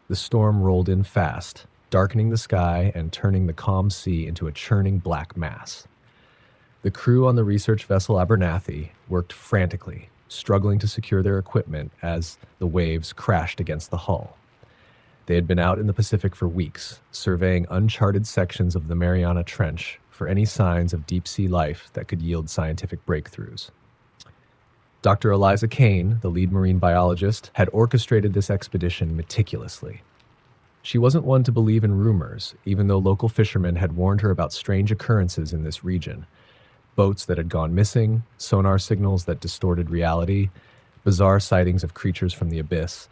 The storm rolled in fast, darkening the sky and turning the calm sea into a churning black mass. The crew on the research vessel Abernathy worked frantically, struggling to secure their equipment as the waves crashed against the hull. They had been out in the Pacific for weeks, surveying uncharted sections of the Mariana Trench for any signs of deep-sea life that could yield scientific breakthroughs. Dr. Eliza Kane, the lead marine biologist, had orchestrated this expedition meticulously. She wasn't one to believe in rumors, even though local fishermen had warned her about strange occurrences in this region. Boats that had gone missing, sonar signals that distorted reality, bizarre sightings of creatures from the abyss.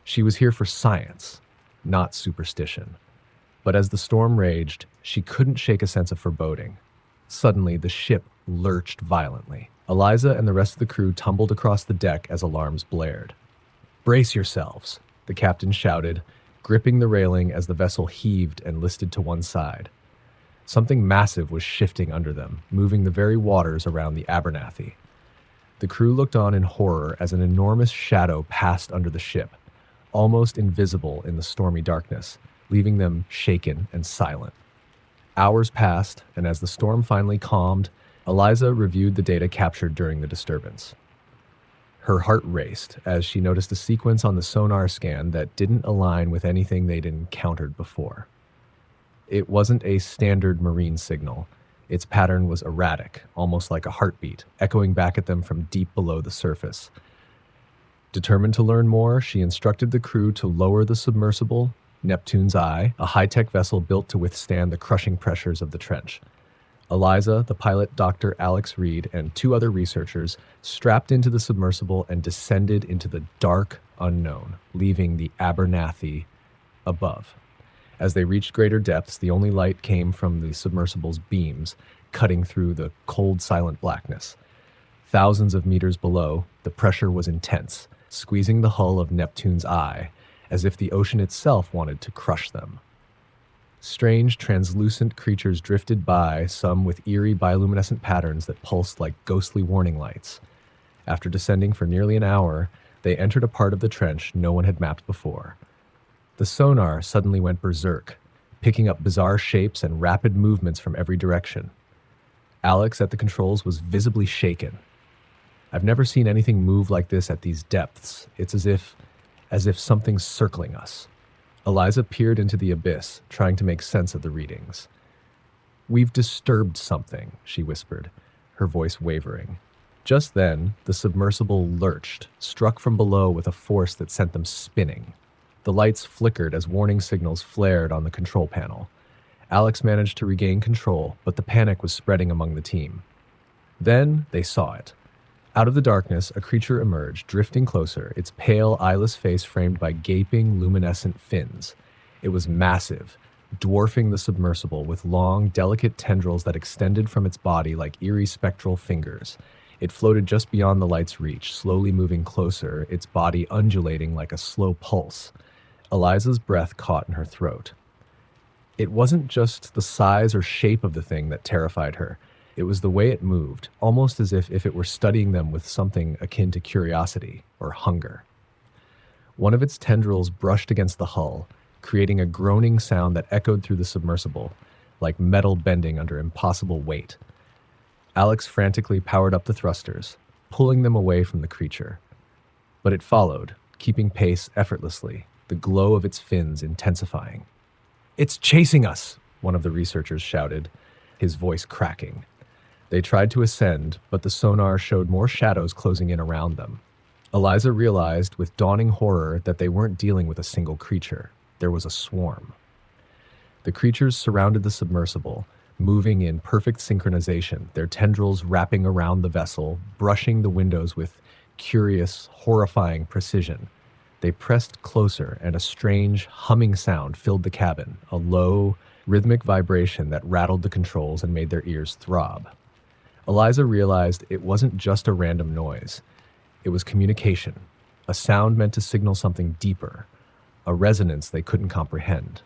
She was here for science, not superstition. But as the storm raged, she couldn't shake a sense of foreboding. Suddenly, the ship lurched violently. Eliza and the rest of the crew tumbled across the deck as alarms blared. "Brace yourselves," the captain shouted, gripping the railing as the vessel heaved and listed to one side. Something massive was shifting under them, moving the very waters around the Abernathy. The crew looked on in horror as an enormous shadow passed under the ship, almost invisible in the stormy darkness, leaving them shaken and silent. Hours passed, and as the storm finally calmed, Eliza reviewed the data captured during the disturbance. Her heart raced as she noticed a sequence on the sonar scan that didn't align with anything they'd encountered before. It wasn't a standard marine signal. Its pattern was erratic, almost like a heartbeat, echoing back at them from deep below the surface. Determined to learn more, she instructed the crew to lower the submersible, Neptune's Eye, a high-tech vessel built to withstand the crushing pressures of the trench. Eliza, the pilot Dr. Alex Reed, and two other researchers strapped into the submersible and descended into the dark unknown, leaving the Abernathy above. As they reached greater depths, the only light came from the submersible's beams, cutting through the cold, silent blackness. Thousands of meters below, the pressure was intense, squeezing the hull of Neptune's Eye, as if the ocean itself wanted to crush them. Strange, translucent creatures drifted by, some with eerie bioluminescent patterns that pulsed like ghostly warning lights. After descending for nearly an hour, they entered a part of the trench no one had mapped before. The sonar suddenly went berserk, picking up bizarre shapes and rapid movements from every direction. Alex at the controls was visibly shaken. "I've never seen anything move like this at these depths. It's as if something's circling us." Eliza peered into the abyss, trying to make sense of the readings. "We've disturbed something," she whispered, her voice wavering. Just then, the submersible lurched, struck from below with a force that sent them spinning. The lights flickered as warning signals flared on the control panel. Alex managed to regain control, but the panic was spreading among the team. Then they saw it. Out of the darkness, a creature emerged, drifting closer, its pale, eyeless face framed by gaping, luminescent fins. It was massive, dwarfing the submersible with long, delicate tendrils that extended from its body like eerie spectral fingers. It floated just beyond the light's reach, slowly moving closer, its body undulating like a slow pulse. Eliza's breath caught in her throat. It wasn't just the size or shape of the thing that terrified her. It was the way it moved, almost as if it were studying them with something akin to curiosity or hunger. One of its tendrils brushed against the hull, creating a groaning sound that echoed through the submersible, like metal bending under impossible weight. Alex frantically powered up the thrusters, pulling them away from the creature. But it followed, keeping pace effortlessly, the glow of its fins intensifying. "It's chasing us!" one of the researchers shouted, his voice cracking. They tried to ascend, but the sonar showed more shadows closing in around them. Eliza realized with dawning horror that they weren't dealing with a single creature. There was a swarm. The creatures surrounded the submersible, moving in perfect synchronization, their tendrils wrapping around the vessel, brushing the windows with curious, horrifying precision. They pressed closer, and a strange, humming sound filled the cabin, a low, rhythmic vibration that rattled the controls and made their ears throb. Eliza realized it wasn't just a random noise. It was communication, a sound meant to signal something deeper, a resonance they couldn't comprehend.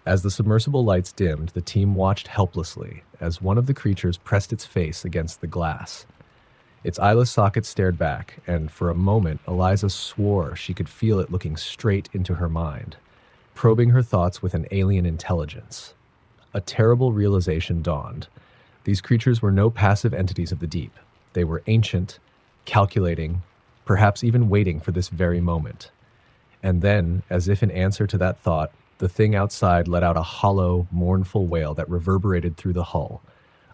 As the submersible lights dimmed, the team watched helplessly as one of the creatures pressed its face against the glass. Its eyeless socket stared back, and for a moment, Eliza swore she could feel it looking straight into her mind, probing her thoughts with an alien intelligence. A terrible realization dawned. These creatures were no passive entities of the deep. They were ancient, calculating, perhaps even waiting for this very moment. And then, as if in answer to that thought, the thing outside let out a hollow, mournful wail that reverberated through the hull,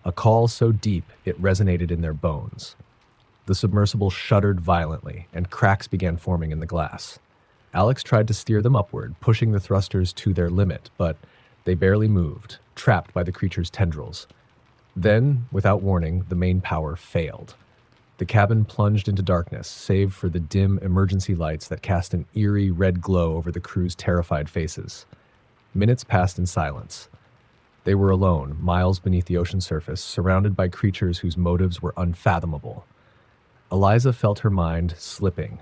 a call so deep it resonated in their bones. The submersible shuddered violently, and cracks began forming in the glass. Alex tried to steer them upward, pushing the thrusters to their limit, but they barely moved, trapped by the creature's tendrils. Then, without warning, the main power failed. The cabin plunged into darkness, save for the dim emergency lights that cast an eerie red glow over the crew's terrified faces. Minutes passed in silence. They were alone, miles beneath the ocean surface, surrounded by creatures whose motives were unfathomable. Eliza felt her mind slipping,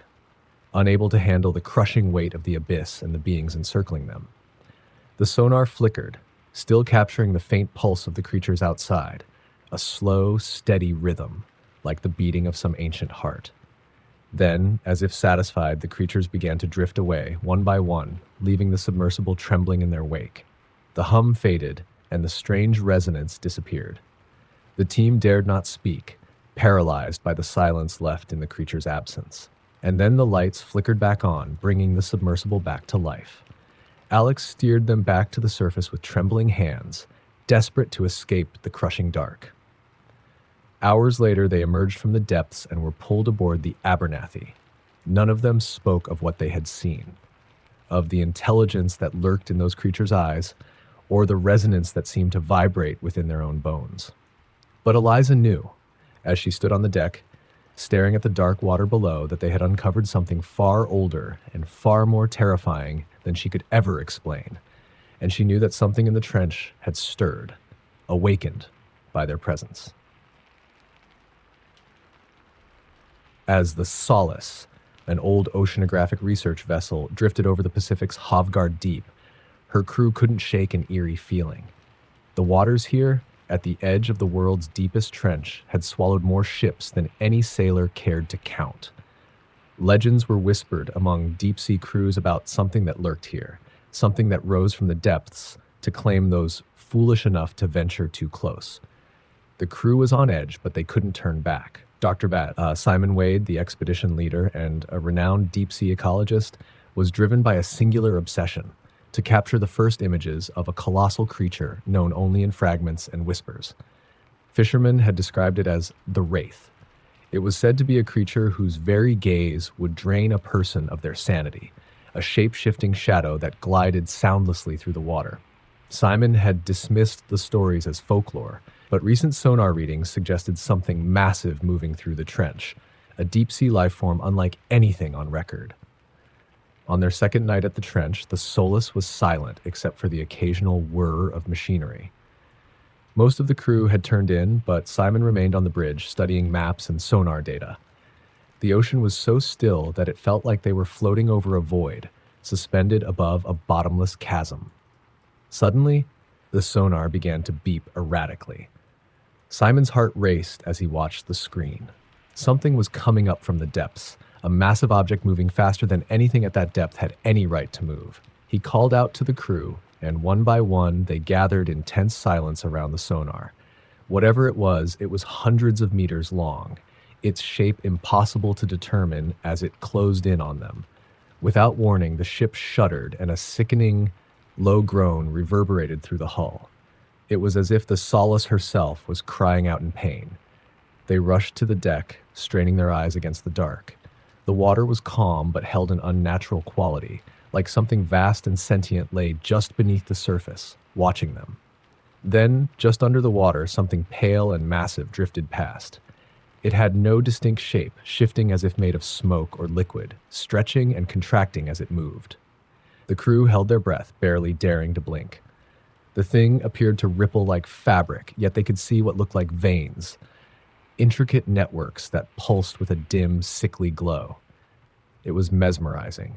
unable to handle the crushing weight of the abyss and the beings encircling them. The sonar flickered, still capturing the faint pulse of the creatures outside, a slow, steady rhythm, like the beating of some ancient heart. Then, as if satisfied, the creatures began to drift away, one by one, leaving the submersible trembling in their wake. The hum faded, and the strange resonance disappeared. The team dared not speak, paralyzed by the silence left in the creature's absence. And then the lights flickered back on, bringing the submersible back to life. Alex steered them back to the surface with trembling hands, desperate to escape the crushing dark. Hours later, they emerged from the depths and were pulled aboard the Abernathy. None of them spoke of what they had seen, of the intelligence that lurked in those creatures' eyes, or the resonance that seemed to vibrate within their own bones. But Eliza knew, as she stood on the deck, staring at the dark water below, that they had uncovered something far older and far more terrifying than she could ever explain, and she knew that something in the trench had stirred, awakened by their presence. As the Solace, an old oceanographic research vessel, drifted over the Pacific's Havgard Deep, her crew couldn't shake an eerie feeling. The waters here, at the edge of the world's deepest trench, had swallowed more ships than any sailor cared to count. Legends were whispered among deep-sea crews about something that lurked here, something that rose from the depths to claim those foolish enough to venture too close. The crew was on edge, but they couldn't turn back. Dr. Simon Wade, the expedition leader and a renowned deep-sea ecologist, was driven by a singular obsession: to capture the first images of a colossal creature known only in fragments and whispers. Fishermen had described it as the Wraith. It was said to be a creature whose very gaze would drain a person of their sanity, a shape-shifting shadow that glided soundlessly through the water. Simon had dismissed the stories as folklore, but recent sonar readings suggested something massive moving through the trench, a deep-sea life form unlike anything on record. On their second night at the trench, the Solace was silent except for the occasional whir of machinery. Most of the crew had turned in, but Simon remained on the bridge, studying maps and sonar data. The ocean was so still that it felt like they were floating over a void, suspended above a bottomless chasm. Suddenly, the sonar began to beep erratically. Simon's heart raced as he watched the screen. Something was coming up from the depths, a massive object moving faster than anything at that depth had any right to move. He called out to the crew, and one by one they gathered in tense silence around the sonar. Whatever it was hundreds of meters long, its shape impossible to determine as it closed in on them. Without warning, the ship shuddered, and a sickening, low groan reverberated through the hull. It was as if the Solace herself was crying out in pain. They rushed to the deck, straining their eyes against the dark. The water was calm but held an unnatural quality, like something vast and sentient lay just beneath the surface, watching them. Then, just under the water, something pale and massive drifted past. It had no distinct shape, shifting as if made of smoke or liquid, stretching and contracting as it moved. The crew held their breath, barely daring to blink. The thing appeared to ripple like fabric, yet they could see what looked like veins, intricate networks that pulsed with a dim, sickly glow. It was mesmerizing,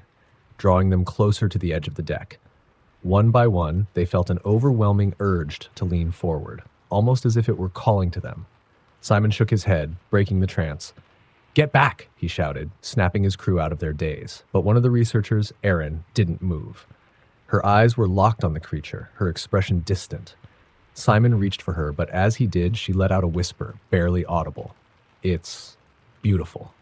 drawing them closer to the edge of the deck. One by one, they felt an overwhelming urge to lean forward, almost as if it were calling to them. Simon shook his head, breaking the trance. "Get back!" he shouted, snapping his crew out of their daze. But one of the researchers, Erin, didn't move. Her eyes were locked on the creature, her expression distant. Simon reached for her, but as he did, she let out a whisper, barely audible. "It's beautiful."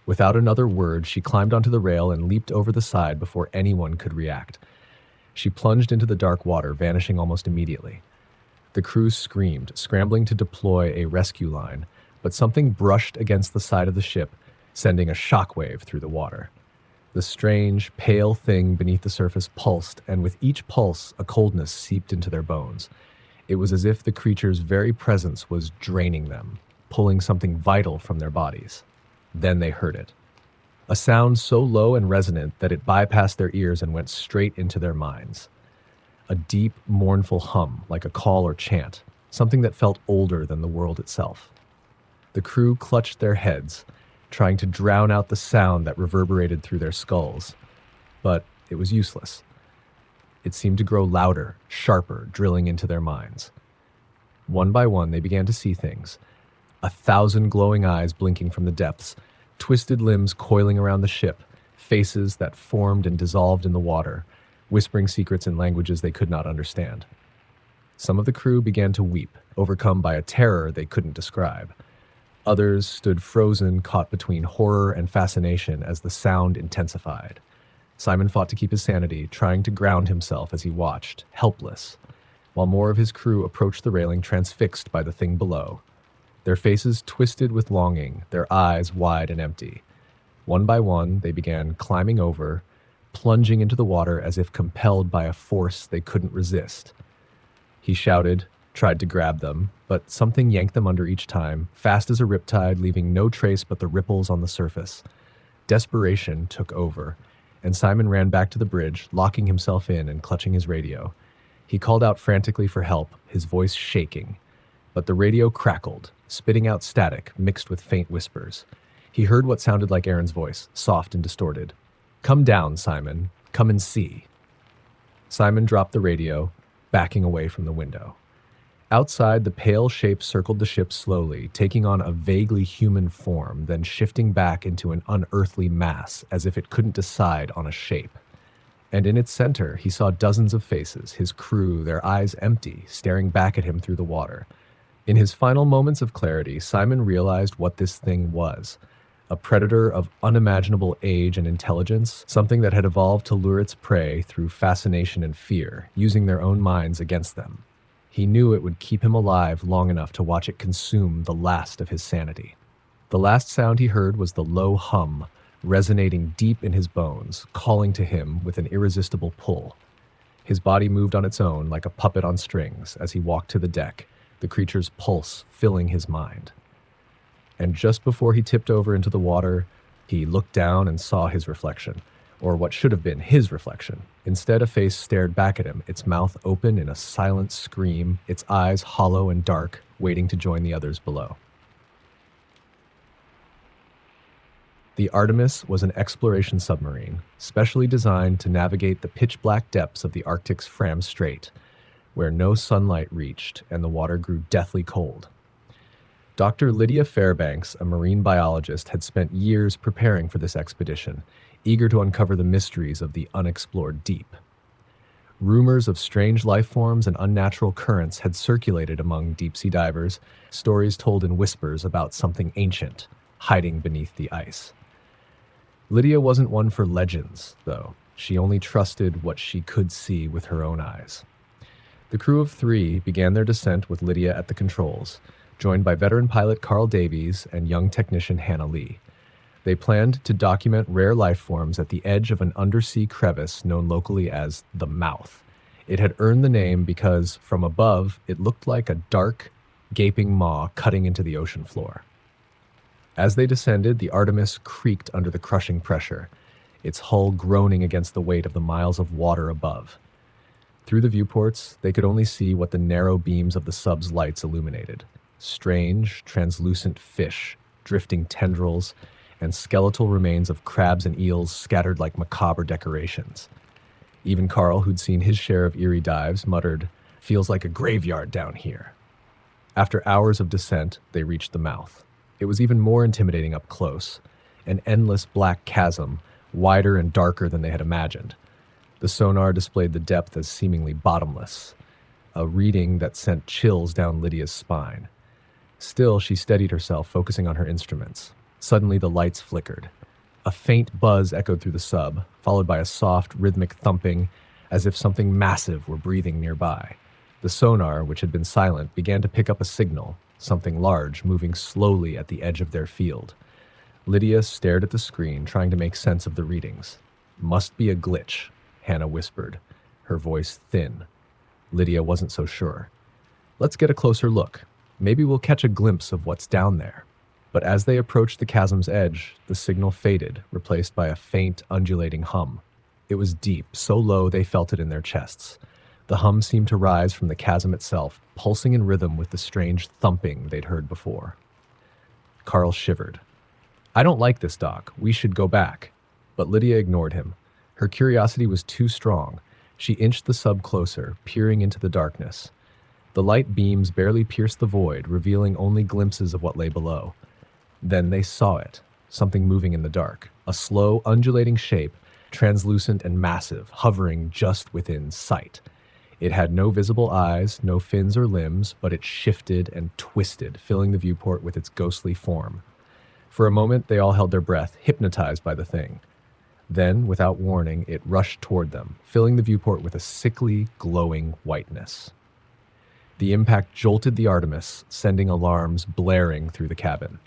Without another word, she climbed onto the rail and leaped over the side before anyone could react. She plunged into the dark water, vanishing almost immediately. The crew screamed, scrambling to deploy a rescue line, but something brushed against the side of the ship, sending a shockwave through the water. The strange, pale thing beneath the surface pulsed, and with each pulse, a coldness seeped into their bones. It was as if the creature's very presence was draining them, pulling something vital from their bodies. Then they heard it. A sound so low and resonant that it bypassed their ears and went straight into their minds. A deep, mournful hum, like a call or chant, something that felt older than the world itself. The crew clutched their heads, trying to drown out the sound that reverberated through their skulls. But it was useless. It seemed to grow louder, sharper, drilling into their minds. One by one, they began to see things. 1,000 glowing eyes blinking from the depths, twisted limbs coiling around the ship, faces that formed and dissolved in the water, whispering secrets in languages they could not understand. Some of the crew began to weep, overcome by a terror they couldn't describe. Others stood frozen, caught between horror and fascination as the sound intensified. Simon fought to keep his sanity, trying to ground himself as he watched, helpless, while more of his crew approached the railing, transfixed by the thing below. Their faces twisted with longing, their eyes wide and empty. One by one, they began climbing over, plunging into the water as if compelled by a force they couldn't resist. He shouted, tried to grab them, but something yanked them under each time, fast as a riptide, leaving no trace but the ripples on the surface. Desperation took over, and Simon ran back to the bridge, locking himself in and clutching his radio. He called out frantically for help, his voice shaking. But the radio crackled, spitting out static mixed with faint whispers. He heard what sounded like Erin's voice, soft and distorted. "Come down, Simon. Come and see." Simon dropped the radio, backing away from the window. Outside, the pale shape circled the ship slowly, taking on a vaguely human form, then shifting back into an unearthly mass, as if it couldn't decide on a shape. And in its center, he saw dozens of faces, his crew, their eyes empty, staring back at him through the water. In his final moments of clarity, Simon realized what this thing was. A predator of unimaginable age and intelligence, something that had evolved to lure its prey through fascination and fear, using their own minds against them. He knew it would keep him alive long enough to watch it consume the last of his sanity. The last sound he heard was the low hum, resonating deep in his bones, calling to him with an irresistible pull. His body moved on its own like a puppet on strings as he walked to the deck, the creature's pulse filling his mind. And just before he tipped over into the water, he looked down and saw his reflection, or what should have been his reflection. Instead, a face stared back at him, its mouth open in a silent scream, its eyes hollow and dark, waiting to join the others below. The Artemis was an exploration submarine, specially designed to navigate the pitch-black depths of the Arctic's Fram Strait, where no sunlight reached and the water grew deathly cold. Dr. Lydia Fairbanks, a marine biologist, had spent years preparing for this expedition, eager to uncover the mysteries of the unexplored deep. Rumors of strange life forms and unnatural currents had circulated among deep-sea divers, stories told in whispers about something ancient, hiding beneath the ice. Lydia wasn't one for legends, though. She only trusted what she could see with her own eyes. The crew of 3 began their descent with Lydia at the controls, joined by veteran pilot Carl Davies and young technician Hannah Lee. They planned to document rare life forms at the edge of an undersea crevice known locally as the Mouth. It had earned the name because, from above, it looked like a dark, gaping maw cutting into the ocean floor. As they descended, the Artemis creaked under the crushing pressure, its hull groaning against the weight of the miles of water above. Through the viewports, they could only see what the narrow beams of the sub's lights illuminated. Strange, translucent fish, drifting tendrils, and skeletal remains of crabs and eels scattered like macabre decorations. Even Carl, who'd seen his share of eerie dives, muttered, "Feels like a graveyard down here." After hours of descent, they reached the mouth. It was even more intimidating up close, an endless black chasm, wider and darker than they had imagined. The sonar displayed the depth as seemingly bottomless, a reading that sent chills down Lydia's spine. Still, she steadied herself, focusing on her instruments. Suddenly, the lights flickered. A faint buzz echoed through the sub, followed by a soft, rhythmic thumping, as if something massive were breathing nearby. The sonar, which had been silent, began to pick up a signal, something large moving slowly at the edge of their field. Lydia stared at the screen, trying to make sense of the readings. "Must be a glitch," Hannah whispered, her voice thin. Lydia wasn't so sure. "Let's get a closer look. Maybe we'll catch a glimpse of what's down there." But as they approached the chasm's edge, the signal faded, replaced by a faint, undulating hum. It was deep, so low they felt it in their chests. The hum seemed to rise from the chasm itself, pulsing in rhythm with the strange thumping they'd heard before. Carl shivered. "I don't like this, Doc. We should go back." But Lydia ignored him. Her curiosity was too strong. She inched the sub closer, peering into the darkness. The light beams barely pierced the void, revealing only glimpses of what lay below. Then they saw it, something moving in the dark, a slow, undulating shape, translucent and massive, hovering just within sight. It had no visible eyes, no fins or limbs, but it shifted and twisted, filling the viewport with its ghostly form. For a moment, they all held their breath, hypnotized by the thing. Then, without warning, it rushed toward them, filling the viewport with a sickly, glowing whiteness. The impact jolted the Artemis, sending alarms blaring through the cabin.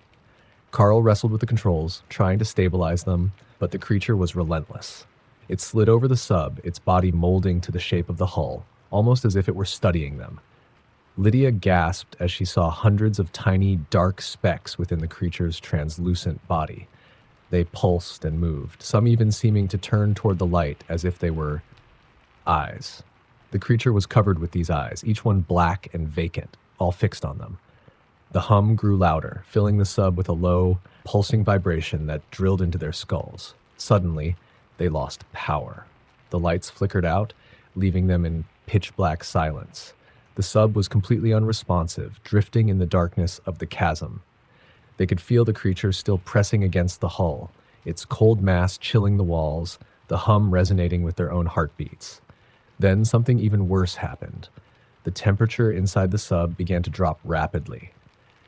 Carl wrestled with the controls, trying to stabilize them, but the creature was relentless. It slid over the sub, its body molding to the shape of the hull, almost as if it were studying them. Lydia gasped as she saw hundreds of tiny, dark specks within the creature's translucent body. They pulsed and moved, some even seeming to turn toward the light as if they were eyes. The creature was covered with these eyes, each one black and vacant, all fixed on them. The hum grew louder, filling the sub with a low, pulsing vibration that drilled into their skulls. Suddenly, they lost power. The lights flickered out, leaving them in pitch-black silence. The sub was completely unresponsive, drifting in the darkness of the chasm. They could feel the creature still pressing against the hull, its cold mass chilling the walls, the hum resonating with their own heartbeats. Then something even worse happened. The temperature inside the sub began to drop rapidly.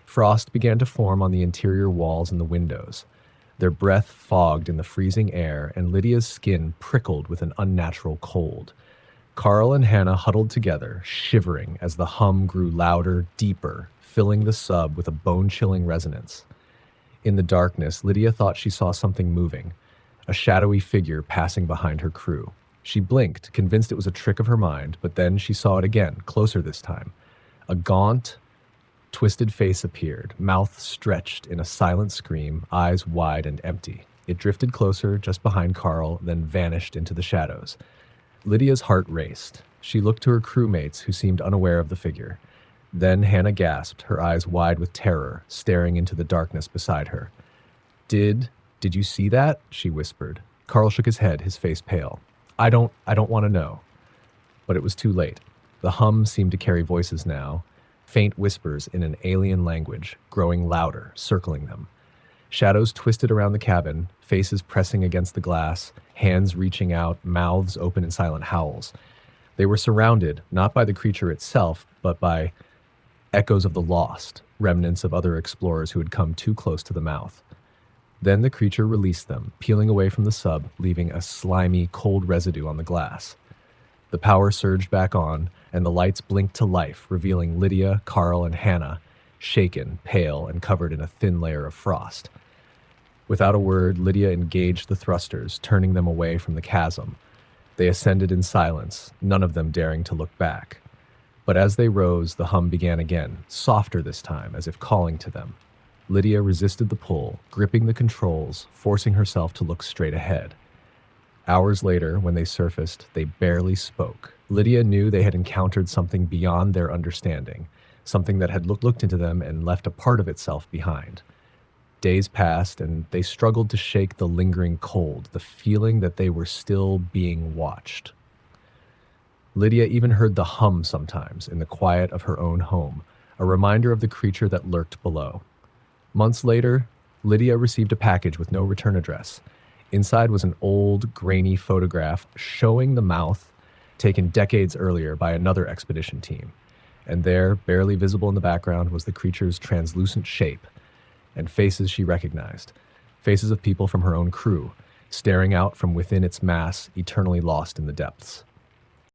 Frost began to form on the interior walls and the windows. Their breath fogged in the freezing air, and Lydia's skin prickled with an unnatural cold. Carl and Hannah huddled together, shivering as the hum grew louder, deeper, filling the sub with a bone-chilling resonance. In the darkness, Lydia thought she saw something moving, a shadowy figure passing behind her crew. She blinked, convinced it was a trick of her mind, but then she saw it again, closer this time. A gaunt, twisted face appeared, mouth stretched in a silent scream, eyes wide and empty. It drifted closer, just behind Carl, then vanished into the shadows. Lydia's heart raced. She looked to her crewmates, who seemed unaware of the figure. Then Hannah gasped, her eyes wide with terror, staring into the darkness beside her. Did you see that?" she whispered. Carl shook his head, his face pale. I don't want to know." But it was too late. The hum seemed to carry voices now, faint whispers in an alien language, growing louder, circling them. Shadows twisted around the cabin, faces pressing against the glass, hands reaching out, mouths open in silent howls. They were surrounded, not by the creature itself, but by echoes of the lost, remnants of other explorers who had come too close to the mouth. Then the creature released them, peeling away from the sub, leaving a slimy, cold residue on the glass. The power surged back on, and the lights blinked to life, revealing Lydia, Carl, and Hannah, shaken, pale, and covered in a thin layer of frost. Without a word, Lydia engaged the thrusters, turning them away from the chasm. They ascended in silence, none of them daring to look back. But as they rose, the hum began again, softer this time, as if calling to them. Lydia resisted the pull, gripping the controls, forcing herself to look straight ahead. Hours later, when they surfaced, they barely spoke. Lydia knew they had encountered something beyond their understanding, something that had looked into them and left a part of itself behind. Days passed, and they struggled to shake the lingering cold, the feeling that they were still being watched. Lydia even heard the hum sometimes in the quiet of her own home, a reminder of the creature that lurked below. Months later, Lydia received a package with no return address. Inside was an old, grainy photograph showing the mouth taken decades earlier by another expedition team. And there, barely visible in the background, was the creature's translucent shape and faces she recognized, faces of people from her own crew, staring out from within its mass, eternally lost in the depths.